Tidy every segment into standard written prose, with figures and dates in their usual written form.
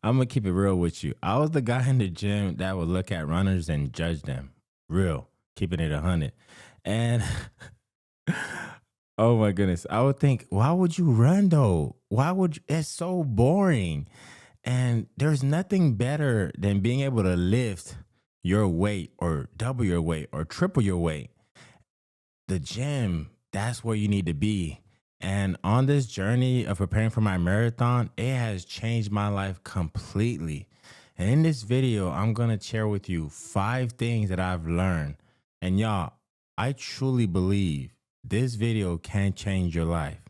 I'm gonna keep it real with you. I was the guy in the gym that would look at runners and judge them. Real, keeping it 100. And oh my goodness, I would think, why would you run though? Why would you? It's so boring. And there's nothing better than being able to lift your weight or double your weight or triple your weight. The gym, that's where you need to be. And on this journey of preparing for my marathon, it has changed my life completely. And in this video, I'm going to share with you 5 things that I've learned. And y'all, I truly believe this video can change your life.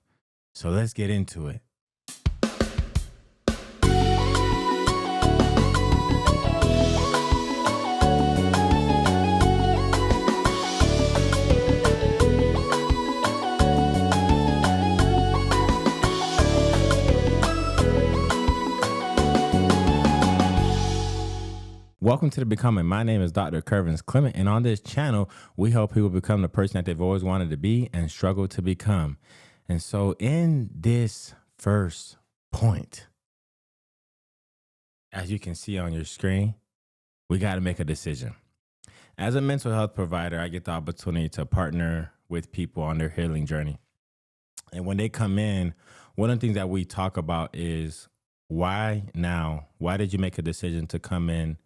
So let's get into it. Welcome to the Becoming. My name is Dr. Curvins Clement, and on this channel, we help people become the person that they've always wanted to be and struggle to become. And so, in this first point, as you can see on your screen, we got to make a decision. As a mental health provider, I get the opportunity to partner with people on their healing journey. And when they come in, one of the things that we talk about is why now? Why did you make a decision to come in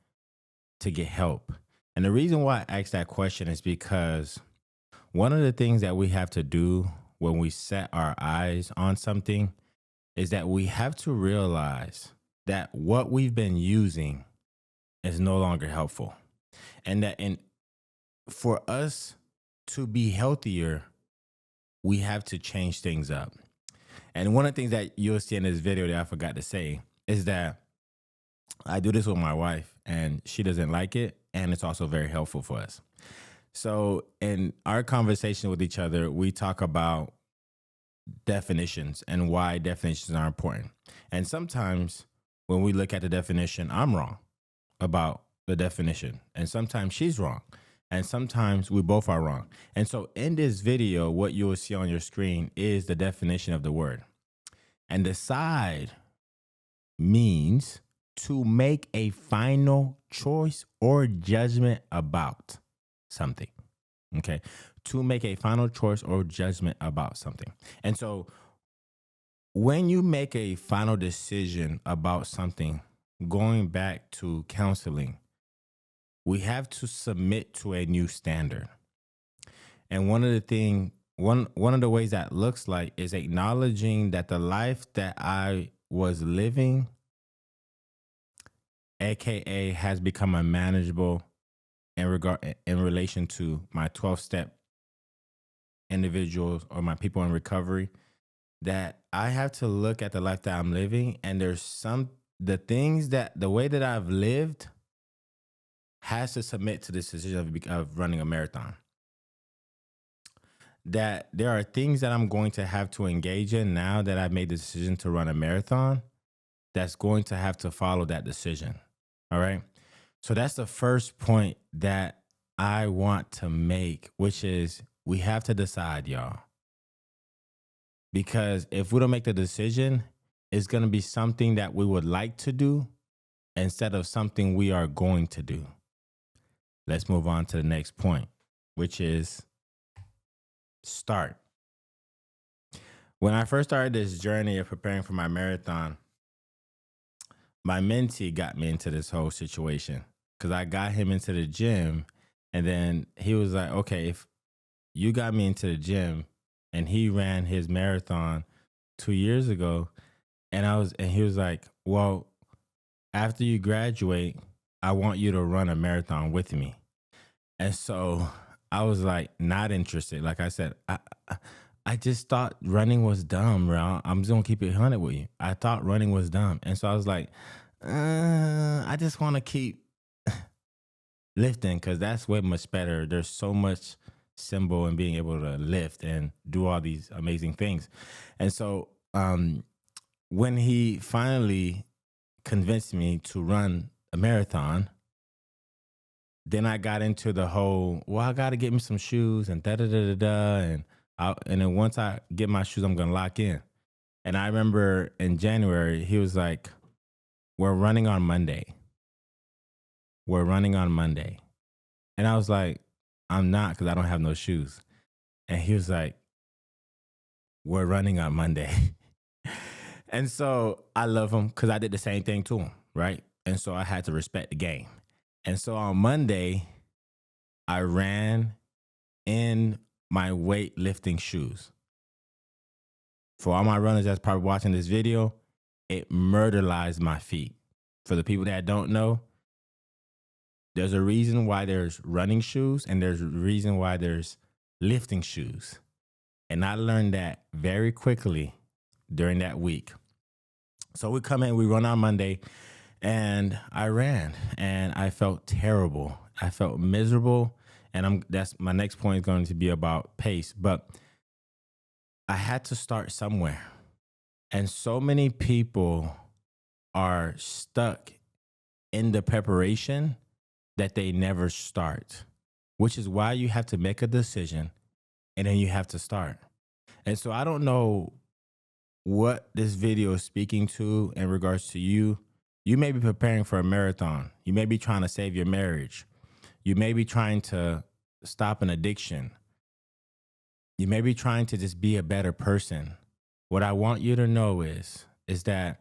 to get help? And the reason why I ask that question is because one of the things that we have to do when we set our eyes on something is that we have to realize that what we've been using is no longer helpful. And that for us to be healthier, we have to change things up. And one of the things that you'll see in this video that I forgot to say is that I do this with my wife and she doesn't like it. And it's also very helpful for us. So in our conversation with each other, we talk about definitions and why definitions are important. And sometimes when we look at the definition, I'm wrong about the definition. And sometimes she's wrong. And sometimes we both are wrong. And so in this video, what you will see on your screen is the definition of the word. And decide means to make a final choice or judgment about something. Okay. To make a final choice or judgment about something. And so when you make a final decision about something, going back to counseling, we have to submit to a new standard. And one of the ways that looks like is acknowledging that the life that I was living, AKA, has become unmanageable in relation to my 12-step individuals or my people in recovery, that I have to look at the life that I'm living, and the way that I've lived has to submit to this decision of running a marathon. That there are things that I'm going to have to engage in now that I've made the decision to run a marathon that's going to have to follow that decision. All right. So that's the first point that I want to make, which is we have to decide, y'all. Because if we don't make the decision, it's going to be something that we would like to do instead of something we are going to do. Let's move on to the next point, which is start. When I first started this journey of preparing for my marathon, my mentee got me into this whole situation because I got him into the gym, and then he was like, okay, if you got me into the gym, and he ran his marathon 2 years ago, and he was like, well, after you graduate, I want you to run a marathon with me. And so I was like, not interested. Like I said, I just thought running was dumb, bro. I'm just gonna keep it 100 with you. I thought running was dumb. And so I was like, I just want to keep lifting because that's way much better. There's so much symbol in being able to lift and do all these amazing things. And so when he finally convinced me to run a marathon, then I got into the whole, well, I got to get me some shoes and da-da-da-da-da. And then once I get my shoes, I'm going to lock in. And I remember in January, he was like, we're running on Monday. We're running on Monday. And I was like, I'm not because I don't have no shoes. And he was like, we're running on Monday. And so I love him because I did the same thing to him, right? And so I had to respect the game. And so on Monday, I ran in my weightlifting shoes. For all my runners that's probably watching this video, it murderized my feet. For the people that don't know, there's a reason why there's running shoes and there's a reason why there's lifting shoes. And I learned that very quickly during that week. So we come in, we run on Monday, and I ran and I felt terrible. I felt miserable. And that's my next point is going to be about pace. But I had to start somewhere. And so many people are stuck in the preparation that they never start, which is why you have to make a decision and then you have to start. And so I don't know what this video is speaking to in regards to you. You may be preparing for a marathon. You may be trying to save your marriage. You may be trying to stop an addiction. You may be trying to just be a better person. What I want you to know is that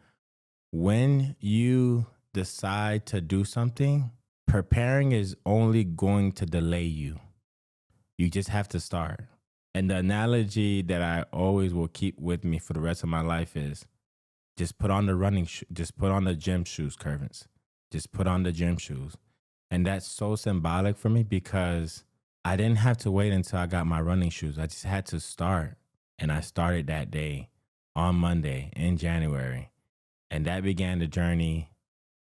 when you decide to do something, preparing is only going to delay you. You just have to start. And the analogy that I always will keep with me for the rest of my life is just put on the just put on the gym shoes, Curvins. Just put on the gym shoes. And that's so symbolic for me because I didn't have to wait until I got my running shoes. I just had to start. And I started that day on Monday in January. And that began the journey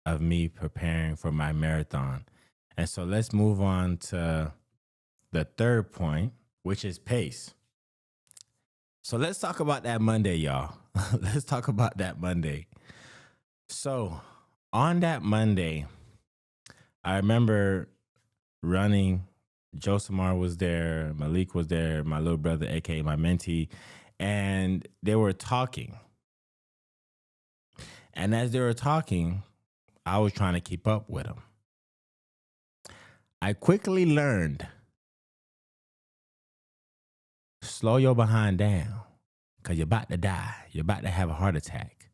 of me preparing for my marathon. And so let's move on to the third point, which is pace. So let's talk about that Monday, y'all. Let's talk about that Monday. So on that Monday, I remember running. Josemar was there, Malik was there, my little brother, aka my mentee, and they were talking. And as they were talking, I was trying to keep up with them. I quickly learned, slow your behind down because you're about to die. You're about to have a heart attack.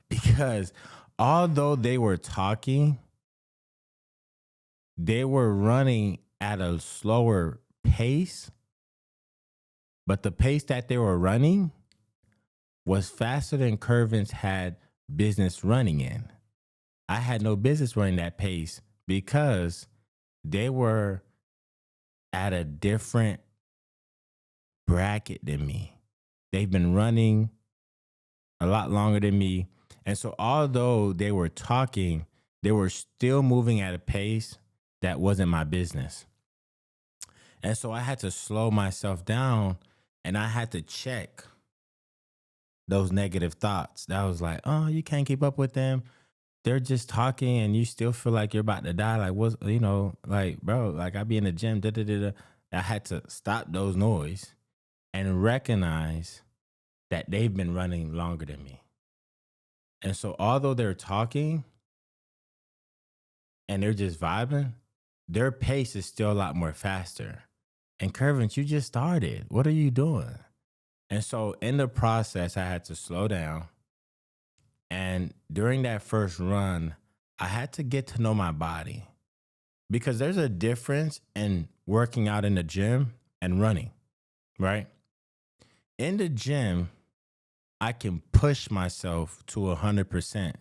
Because although they were talking, they were running at a slower pace, but the pace that they were running was faster than Curvins had business running in. I had no business running that pace because they were at a different bracket than me. They've been running a lot longer than me. And so although they were talking, they were still moving at a pace that wasn't my business. And so I had to slow myself down and I had to check those negative thoughts. That was like, oh, you can't keep up with them. They're just talking and you still feel like you're about to die. Like, what's, like, bro, like I be in the gym, da, da, da, da. I had to stop those noise and recognize that they've been running longer than me. And so although they're talking and they're just vibing, their pace is still a lot more faster. And Curvins, you just started. What are you doing? And so in the process, I had to slow down. And during that first run, I had to get to know my body because there's a difference in working out in the gym and running, right? In the gym, I can push myself to 100%,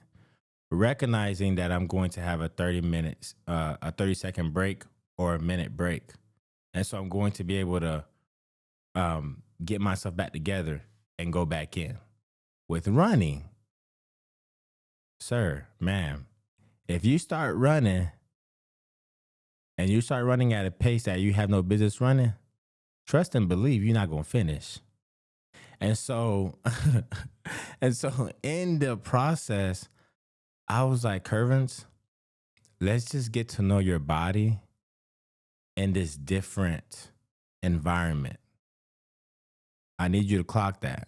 recognizing that I'm going to have a 30-second break or a minute break. And so I'm going to be able to get myself back together and go back in. With running, sir, ma'am, if you start running and you start running at a pace that you have no business running, trust and believe you're not going to finish. And so, in the process, I was like, Curvins, let's just get to know your body in this different environment. I need you to clock that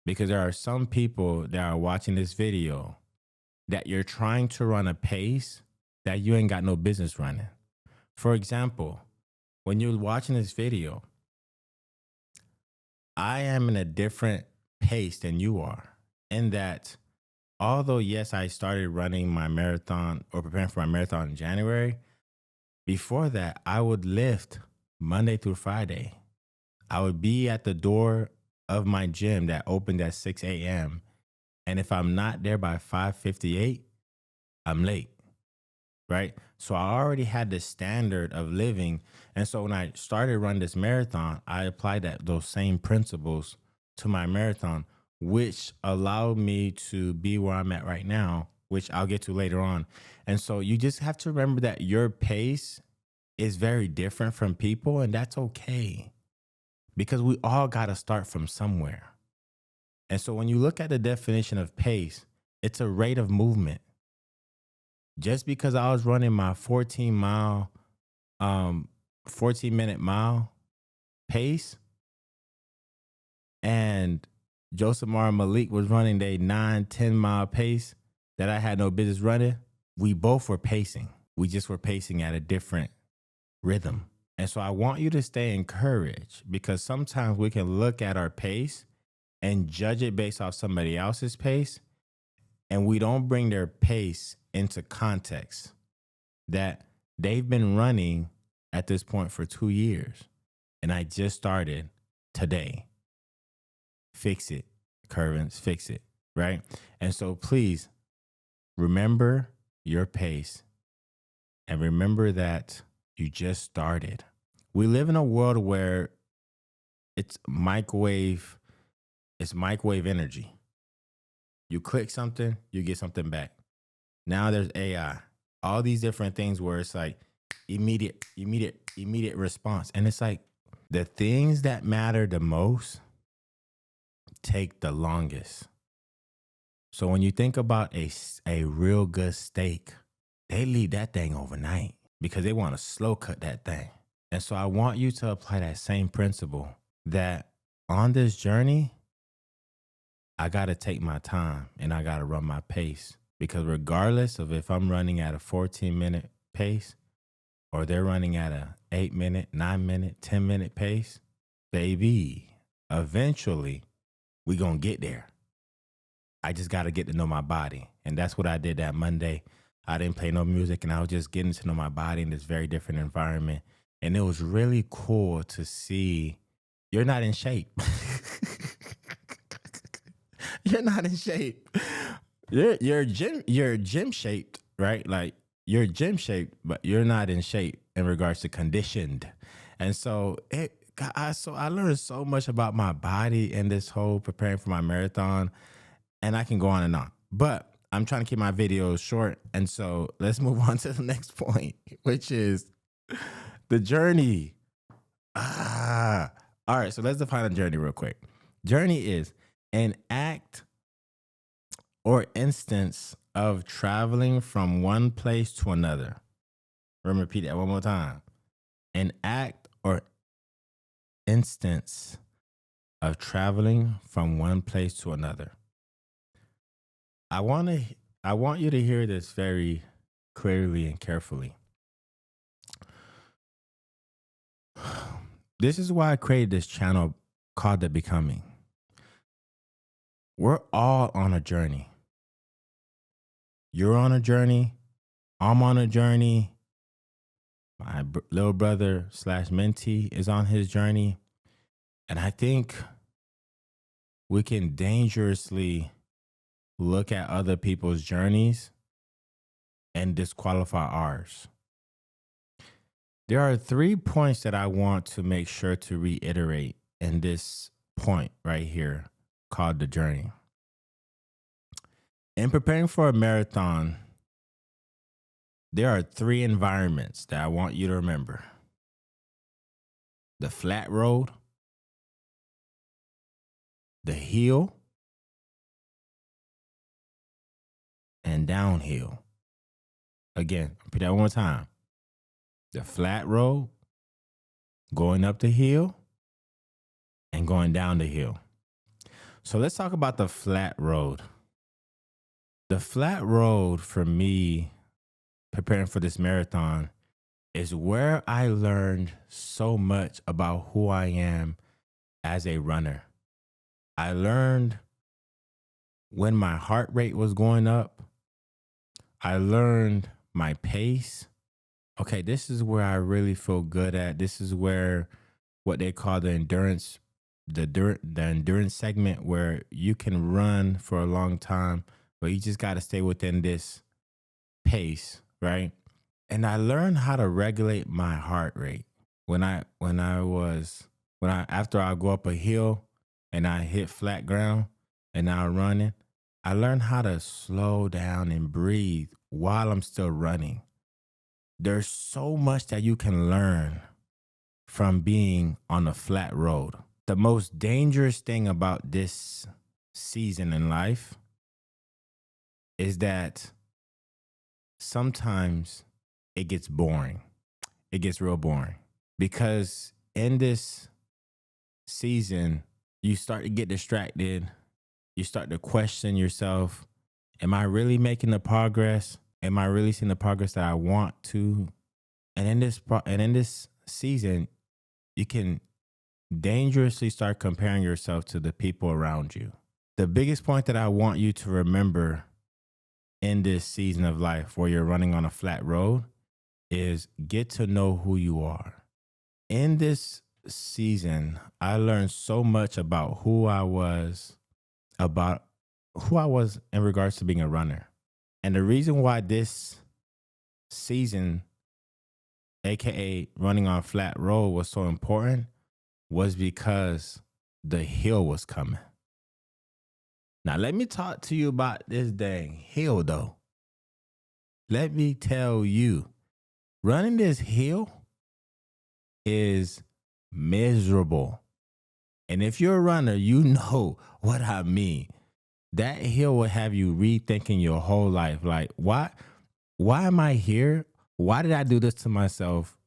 because there are some people that are watching this video that you're trying to run a pace that you ain't got no business running. For example, when you're watching this video, I am in a different pace than you are, in that although, yes, I started running my marathon or preparing for my marathon in January, before that, I would lift Monday through Friday. I would be at the door of my gym that opened at 6 a.m. And if I'm not there by 5:58, I'm late, right? So I already had the standard of living. And so when I started running this marathon, I applied those same principles to my marathon, which allowed me to be where I'm at right now, which I'll get to later on. And so you just have to remember that your pace is very different from people, and that's okay because we all got to start from somewhere. And so when you look at the definition of pace, it's a rate of movement. Just because I was running my 14-minute mile pace, and Josemar Malik was running a 9-10 mile pace that I had no business running, we both were pacing. We just were pacing at a different rhythm. And so I want you to stay encouraged, because sometimes we can look at our pace and judge it based off somebody else's pace, and we don't bring their pace into context that they've been running at this point for 2 years, and I just started today. Fix it, Curvins, fix it, right? And so please remember your pace, and remember that you just started. We live in a world where it's microwave energy. You click something, you get something back. Now there's AI, all these different things where it's like immediate response. And it's like the things that matter the most take the longest. So when you think about a real good steak, they leave that thing overnight because they want to slow cut that thing. And so I want you to apply that same principle, that on this journey, I got to take my time and I got to run my pace, because regardless of if I'm running at a 14-minute pace or they're running at a 8-minute, 9-minute, 10-minute pace, baby, eventually we going to get there. I just got to get to know my body. And that's what I did that Monday. I didn't play no music, and I was just getting to know my body in this very different environment. And it was really cool to see you're not in shape. You're not in shape. You're gym shaped, right? Like you're gym shaped, but you're not in shape in regards to conditioned. And so I learned so much about my body in this whole preparing for my marathon, and I can go on and on. But I'm trying to keep my videos short, and so let's move on to the next point, which is the journey. All right, so let's define a journey real quick. Journey is an act or instance of traveling from one place to another. Let me repeat that one more time. An act or instance of traveling from one place to another. I want you to hear this very clearly and carefully. This is why I created this channel called The Becoming. We're all on a journey. You're on a journey. I'm on a journey. My little brother / mentee is on his journey. And I think we can dangerously look at other people's journeys and disqualify ours. There are 3 points that I want to make sure to reiterate in this point right here called the journey. In preparing for a marathon, there are 3 environments that I want you to remember: the flat road, the hill, and downhill. Again, repeat that one more time. The flat road, going up the hill, and going down the hill. So let's talk about the flat road. The flat road for me preparing for this marathon is where I learned so much about who I am as a runner. I learned when my heart rate was going up. I learned my pace. Okay, this is where I really feel good at. This is where what they call the endurance, the endurance segment where you can run for a long time, but you just got to stay within this pace, right? And I learned how to regulate my heart rate when I after I go up a hill and I hit flat ground and I'm running. I learned how to slow down and breathe while I'm still running. There's so much that you can learn from being on a flat road. The most dangerous thing about this season in life is that sometimes it gets boring. It gets real boring because in this season, you start to get distracted. You start to question yourself. Am I really making the progress? Am I really seeing the progress that I want to? And in this season, you can dangerously start comparing yourself to the people around you. The biggest point that I want you to remember in this season of life where you're running on a flat road is get to know who you are. In this season, I learned so much about about who I was in regards to being a runner. And the reason why this season, aka running on a flat road, was so important was because the hill was coming. Now, let me talk to you about this dang hill, though. Let me tell you, running this hill is miserable. And if you're a runner, you know what I mean. That hill will have you rethinking your whole life. Like, why am I here? Why did I do this to myself?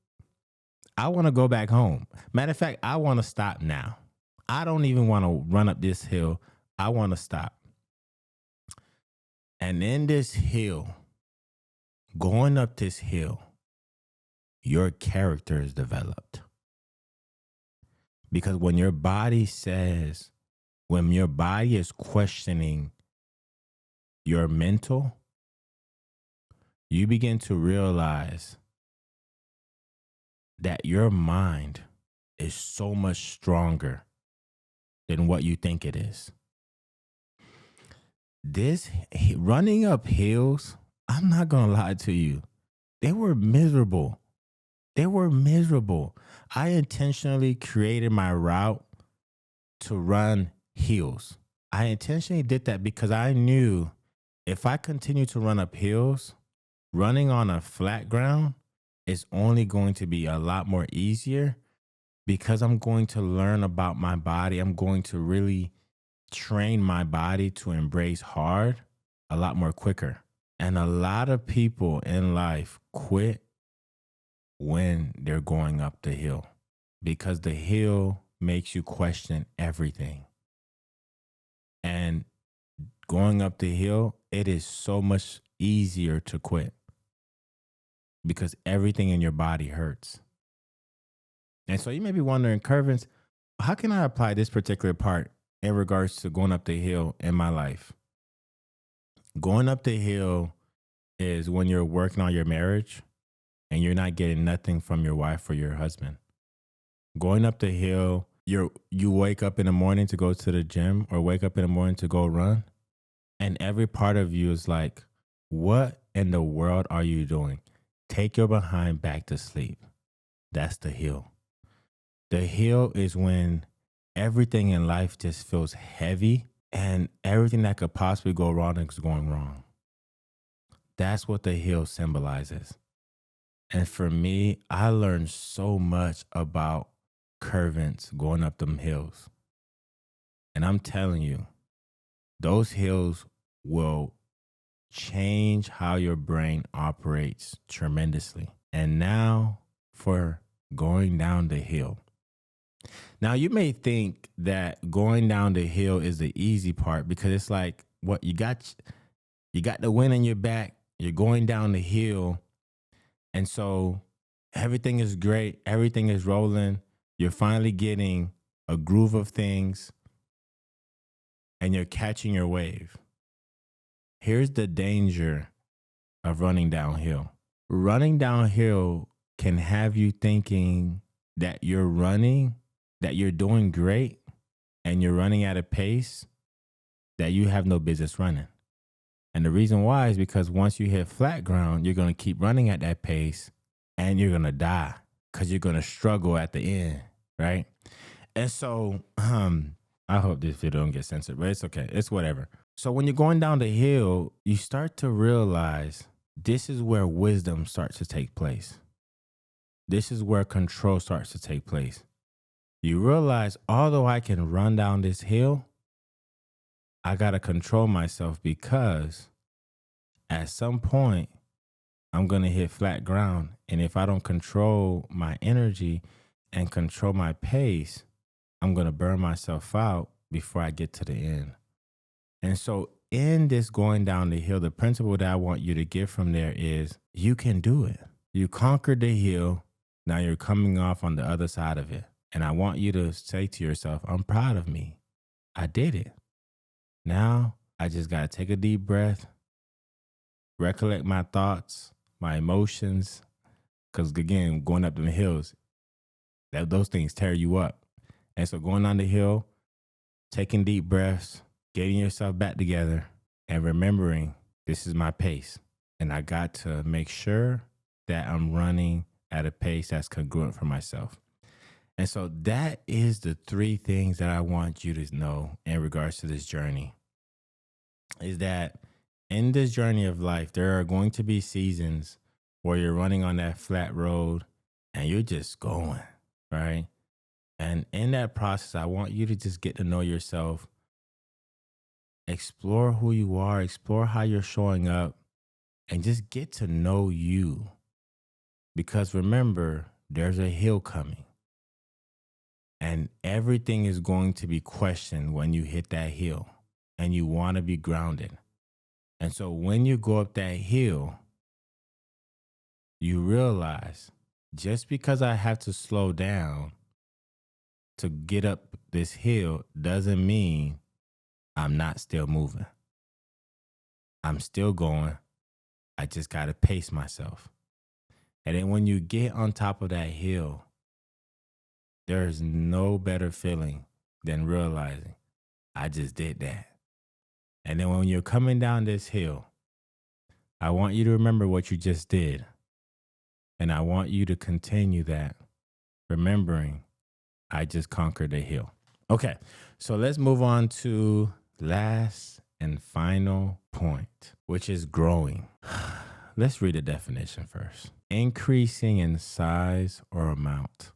I want to go back home. Matter of fact, I want to stop now. I don't even want to run up this hill. I want to stop. And in this hill, going up this hill, your character is developed. Because when your body is questioning your mental, you begin to realize that your mind is so much stronger than what you think it is. This running up hills, I'm not going to lie to you, they were miserable. They were miserable. I intentionally created my route to run hills. I intentionally did that because I knew if I continue to run up hills, running on a flat ground is only going to be a lot more easier because I'm going to learn about my body. I'm going to really train my body to embrace hard a lot more quicker. And a lot of people in life quit when they're going up the hill because the hill makes you question everything. And going up the hill, it is so much easier to quit because everything in your body hurts. And so you may be wondering, Curvins, how can I apply this particular part in regards to going up the hill in my life? Going up the hill is when you're working on your marriage and you're not getting nothing from your wife or your husband. Going up the hill, you wake up in the morning to go to the gym or wake up in the morning to go run, and every part of you is like, what in the world are you doing? Take your behind back to sleep. That's the hill. The hill is when everything in life just feels heavy and everything that could possibly go wrong is going wrong. That's what the hill symbolizes. And for me, I learned so much about curvents going up them hills. And I'm telling you, those hills will change how your brain operates tremendously. And now for going down the hill. Now, you may think that going down the hill is the easy part because it's like, what you got, You got the wind in your back. You're going down the hill. And so everything is great. Everything is rolling. You're finally getting a groove of things and you're catching your wave. Here's the danger of running downhill. Running downhill can have you thinking that you're running, that you're doing great, and you're running at a pace that you have no business running. And the reason why is because once you hit flat ground, you're going to keep running at that pace and you're going to die because you're going to struggle at the end, right? And so I hope this video don't get censored, but it's okay. It's whatever. So when you're going down the hill, you start to realize this is where wisdom starts to take place. This is where control starts to take place. You realize, although I can run down this hill, I got to control myself because at some point I'm going to hit flat ground. And if I don't control my energy and control my pace, I'm going to burn myself out before I get to the end. And so in this going down the hill, the principle that I want you to get from there is you can do it. You conquered the hill. Now you're coming off on the other side of it. And I want you to say to yourself, I'm proud of me. I did it. Now I just got to take a deep breath, recollect my thoughts, my emotions. Because again, going up the hills, those things tear you up. And so going on the hill, taking deep breaths, getting yourself back together and remembering this is my pace. And I got to make sure that I'm running at a pace that's congruent for myself. And so that is the three things that I want you to know in regards to this journey, is that in this journey of life, there are going to be seasons where you're running on that flat road and you're just going, right? And in that process, I want you to just get to know yourself, explore who you are, explore how you're showing up, and just get to know you. Because remember, there's a hill coming. And everything is going to be questioned when you hit that hill and you want to be grounded. And so when you go up that hill, you realize just because I have to slow down to get up this hill doesn't mean I'm not still moving. I'm still going. I just got to pace myself. And then when you get on top of that hill, there is no better feeling than realizing I just did that. And then when you're coming down this hill, I want you to remember what you just did. And I want you to continue that, remembering I just conquered the hill. Okay, so let's move on to last and final point, which is growing. Let's read the definition first. Increasing in size or amount.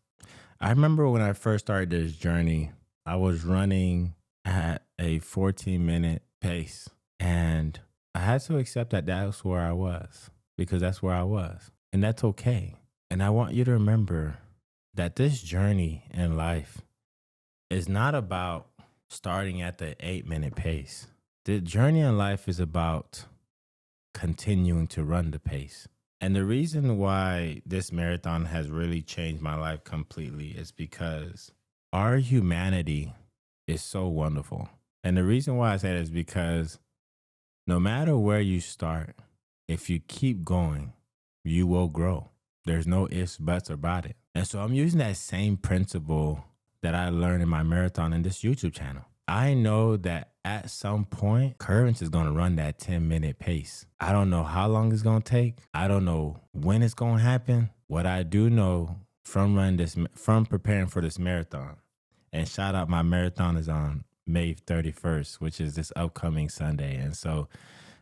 I remember when I first started this journey, I was running at a 14-minute pace. And I had to accept that that's where I was, because that's where I was. And that's okay. And I want you to remember that this journey in life is not about starting at the 8-minute pace. The journey in life is about continuing to run the pace. And the reason why this marathon has really changed my life completely is because our humanity is so wonderful. And the reason why I say that is because no matter where you start, if you keep going, you will grow. There's no ifs, buts about it. And so I'm using that same principle that I learned in my marathon in this YouTube channel. I know that at some point, Currents is going to run that 10-minute pace. I don't know how long it's going to take. I don't know when it's going to happen. What I do know from preparing for this marathon, and shout out, my marathon is on May 31st, which is this upcoming Sunday. And so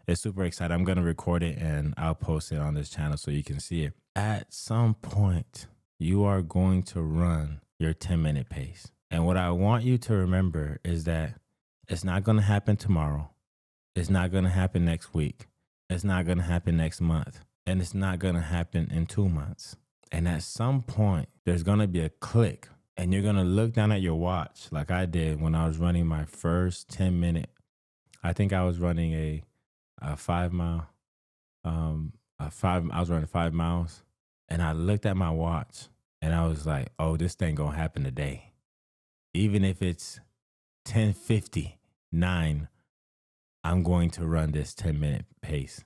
it's super exciting. I'm going to record it and I'll post it on this channel so you can see it. At some point, you are going to run your 10-minute pace. And what I want you to remember is that it's not going to happen tomorrow. It's not going to happen next week. It's not going to happen next month. And it's not going to happen in 2 months. And at some point, there's going to be a click. And you're going to look down at your watch like I did when I was running my first 10-minute. I think I was running a 5 mile, I was running 5 miles, and I looked at my watch and I was like, oh, this thing gonna happen today. Even if it's 10:59, I'm going to run this 10-minute pace.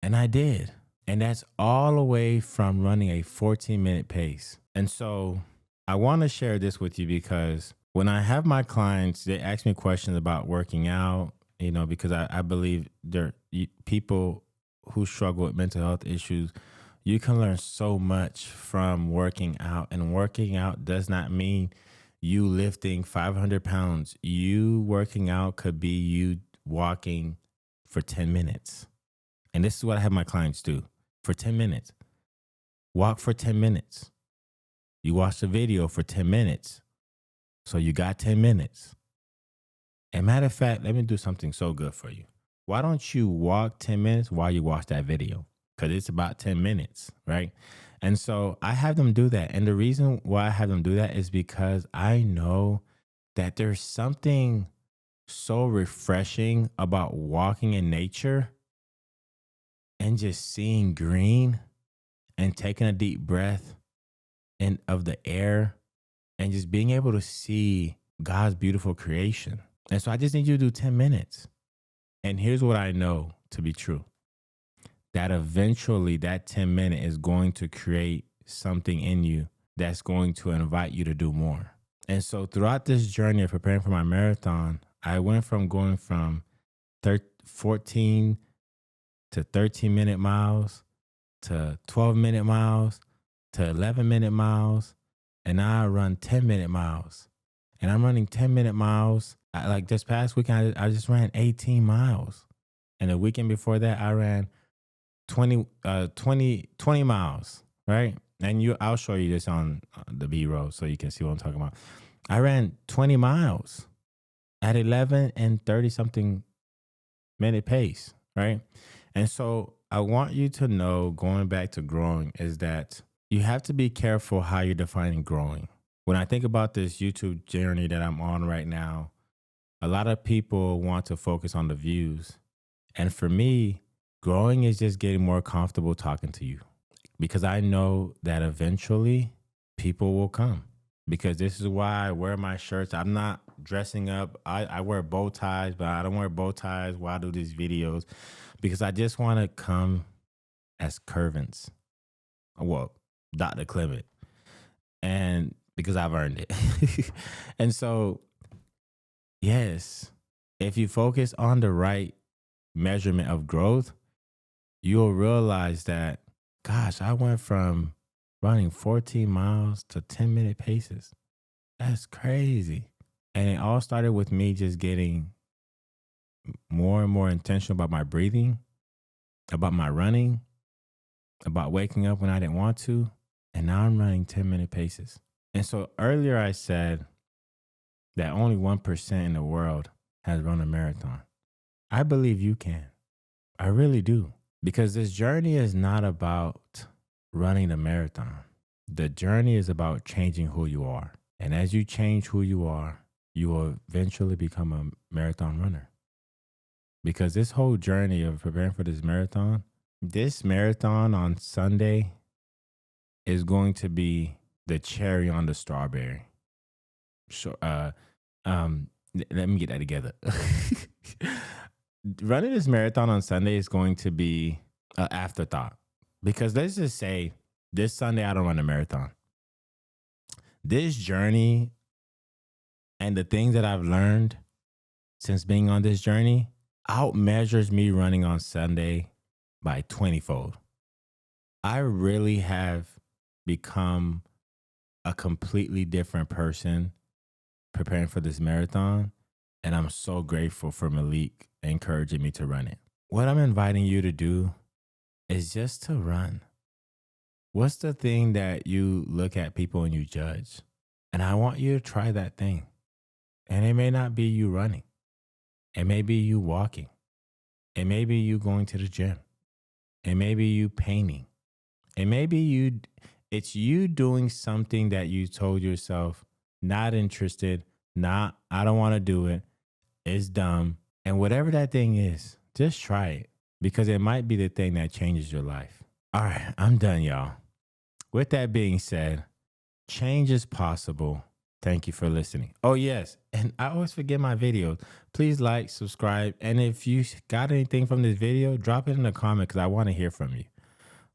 And I did. And that's all the way from running a 14-minute pace. And so I want to share this with you because when I have my clients, they ask me questions about working out, because I believe people who struggle with mental health issues, you can learn so much from working out. And working out does not mean you lifting 500 pounds. You working out could be you walking for 10 minutes. And this is what I have my clients do for 10 minutes. Walk for 10 minutes. You watch the video for 10 minutes. So you got 10 minutes. And matter of fact, let me do something so good for you. Why don't you walk 10 minutes while you watch that video? Because it's about 10 minutes, right? And so I have them do that. And the reason why I have them do that is because I know that there's something so refreshing about walking in nature and just seeing green and taking a deep breath of the air and just being able to see God's beautiful creation. And so I just need you to do 10 minutes. And here's what I know to be true. That eventually that 10-minute is going to create something in you that's going to invite you to do more. And so throughout this journey of preparing for my marathon, I went from going from 14 to 13-minute miles to 12-minute miles to 11-minute miles. And now I run 10-minute miles. And I'm running 10-minute miles. Like this past weekend, I just ran 18 miles. And the weekend before that, I ran 20 miles, right? And I'll show you this on the B-roll so you can see what I'm talking about. I ran 20 miles at 11 and 30 something minute pace, right? And so I want you to know, going back to growing, is that you have to be careful how you're defining growing. When I think about this YouTube journey that I'm on right now, a lot of people want to focus on the views. And for me, growing is just getting more comfortable talking to you, because I know that eventually people will come, because this is why I wear my shirts. I'm not dressing up. I wear bow ties, but I don't wear bow ties while I do these videos, because I just want to come as Curvins. Well, Dr. Clement. And because I've earned it. And so, yes, if you focus on the right measurement of growth, you'll realize that, gosh, I went from running 14 miles to 10-minute paces. That's crazy. And it all started with me just getting more and more intentional about my breathing, about my running, about waking up when I didn't want to. And now I'm running 10-minute paces. And so earlier I said that only 1% in the world has run a marathon. I believe you can. I really do. Because this journey is not about running the marathon. The journey is about changing who you are. And as you change who you are, you will eventually become a marathon runner. Because this whole journey of preparing for this marathon on Sunday is going to be the cherry on the strawberry. So, let me get that together. Running this marathon on Sunday is going to be an afterthought, because let's just say this Sunday I don't run a marathon. This journey and the things that I've learned since being on this journey outmeasures me running on Sunday by 20-fold. I really have become a completely different person preparing for this marathon. And I'm so grateful for Malik encouraging me to run it. What I'm inviting you to do is just to run. What's the thing that you look at people and you judge? And I want you to try that thing. And it may not be you running. It may be you walking. It may be you going to the gym. It may be you painting. It may be it's you doing something that you told yourself, not interested, I don't want to do it. It's dumb. And whatever that thing is, just try it. because it might be the thing that changes your life. All right, I'm done, y'all. With that being said, change is possible. Thank you for listening. Oh, yes. And I always forget my videos. Please like, subscribe. And if you got anything from this video, drop it in the comment because I want to hear from you.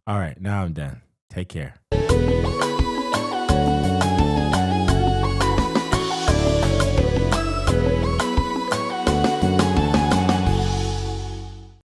All right, now I'm done. Take care.